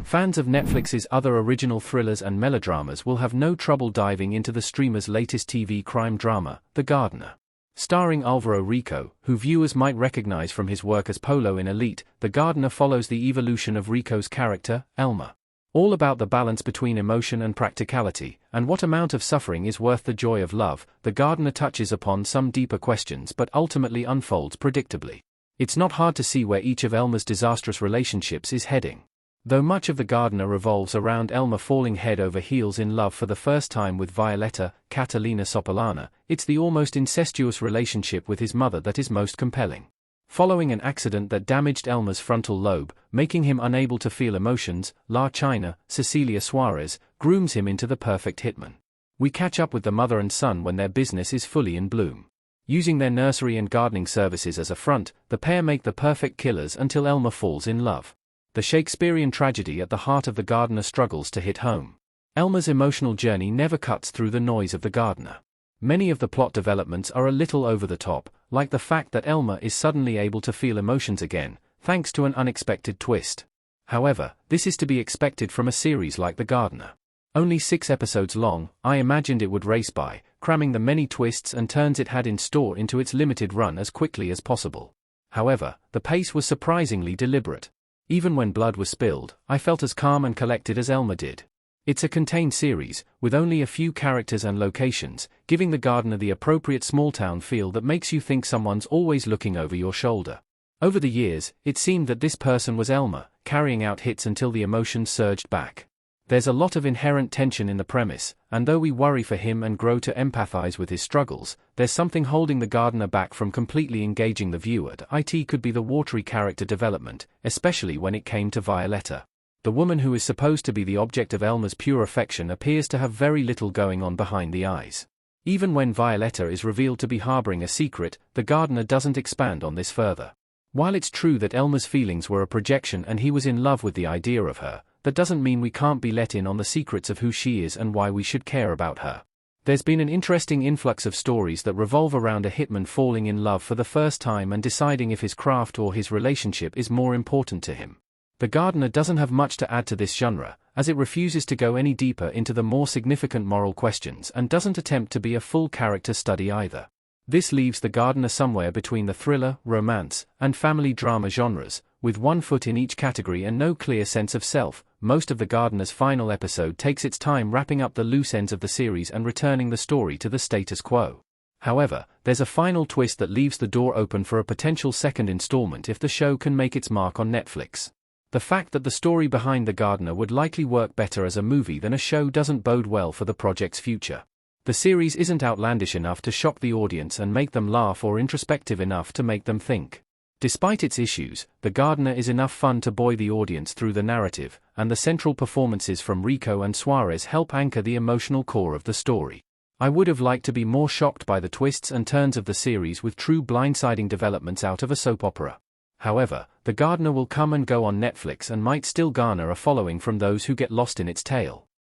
Fans of Netflix's other original thrillers and melodramas will have no trouble diving into the streamer's latest TV crime drama, The Gardener. Starring Alvaro Rico, who viewers might recognize from his work as Polo in Elite, The Gardener follows the evolution of Rico's character, Elmer. All about the balance between emotion and practicality, and what amount of suffering is worth the joy of love. The Gardener touches upon some deeper questions but ultimately unfolds predictably. It's not hard to see where each of Elmer's disastrous relationships is heading. Though much of The Gardener revolves around Elmer falling head over heels in love for the first time with Violetta, Catalina Sopolana, it's the almost incestuous relationship with his mother that is most compelling. Following an accident that damaged Elmer's frontal lobe, making him unable to feel emotions, La China, Cecilia Suarez, grooms him into the perfect hitman. We catch up with the mother and son when their business is fully in bloom. Using their nursery and gardening services as a front, the pair make the perfect killers until Elmer falls in love. The Shakespearean tragedy at the heart of The Gardener struggles to hit home. Elmer's emotional journey never cuts through the noise of The Gardener. Many of the plot developments are a little over the top, like the fact that Elmer is suddenly able to feel emotions again, thanks to an unexpected twist. However, this is to be expected from a series like The Gardener. Only 6 episodes long, I imagined it would race by, cramming the many twists and turns it had in store into its limited run as quickly as possible. However, the pace was surprisingly deliberate. Even when blood was spilled, I felt as calm and collected as Elmer did. It's a contained series, with only a few characters and locations, giving The Gardener the appropriate small-town feel that makes you think someone's always looking over your shoulder. Over the years, it seemed that this person was Elmer, carrying out hits until the emotions surged back. There's a lot of inherent tension in the premise, and though we worry for him and grow to empathize with his struggles, there's something holding The Gardener back from completely engaging the viewer. It could be the watery character development, especially when it came to Violetta. The woman who is supposed to be the object of Elmer's pure affection appears to have very little going on behind the eyes. Even when Violetta is revealed to be harboring a secret, The Gardener doesn't expand on this further. While it's true that Elmer's feelings were a projection and he was in love with the idea of her, that doesn't mean we can't be let in on the secrets of who she is and why we should care about her. There's been an interesting influx of stories that revolve around a hitman falling in love for the first time and deciding if his craft or his relationship is more important to him. The Gardener doesn't have much to add to this genre, as it refuses to go any deeper into the more significant moral questions and doesn't attempt to be a full character study either. This leaves The Gardener somewhere between the thriller, romance, and family drama genres, with one foot in each category and no clear sense of self. Most of The Gardener's final episode takes its time wrapping up the loose ends of the series and returning the story to the status quo. However, there's a final twist that leaves the door open for a potential second installment if the show can make its mark on Netflix. The fact that the story behind The Gardener would likely work better as a movie than a show doesn't bode well for the project's future. The series isn't outlandish enough to shock the audience and make them laugh or introspective enough to make them think. Despite its issues, The Gardener is enough fun to buoy the audience through the narrative, and the central performances from Rico and Suarez help anchor the emotional core of the story. I would have liked to be more shocked by the twists and turns of the series with true blindsiding developments out of a soap opera. However, The Gardener will come and go on Netflix and might still garner a following from those who get lost in its tale.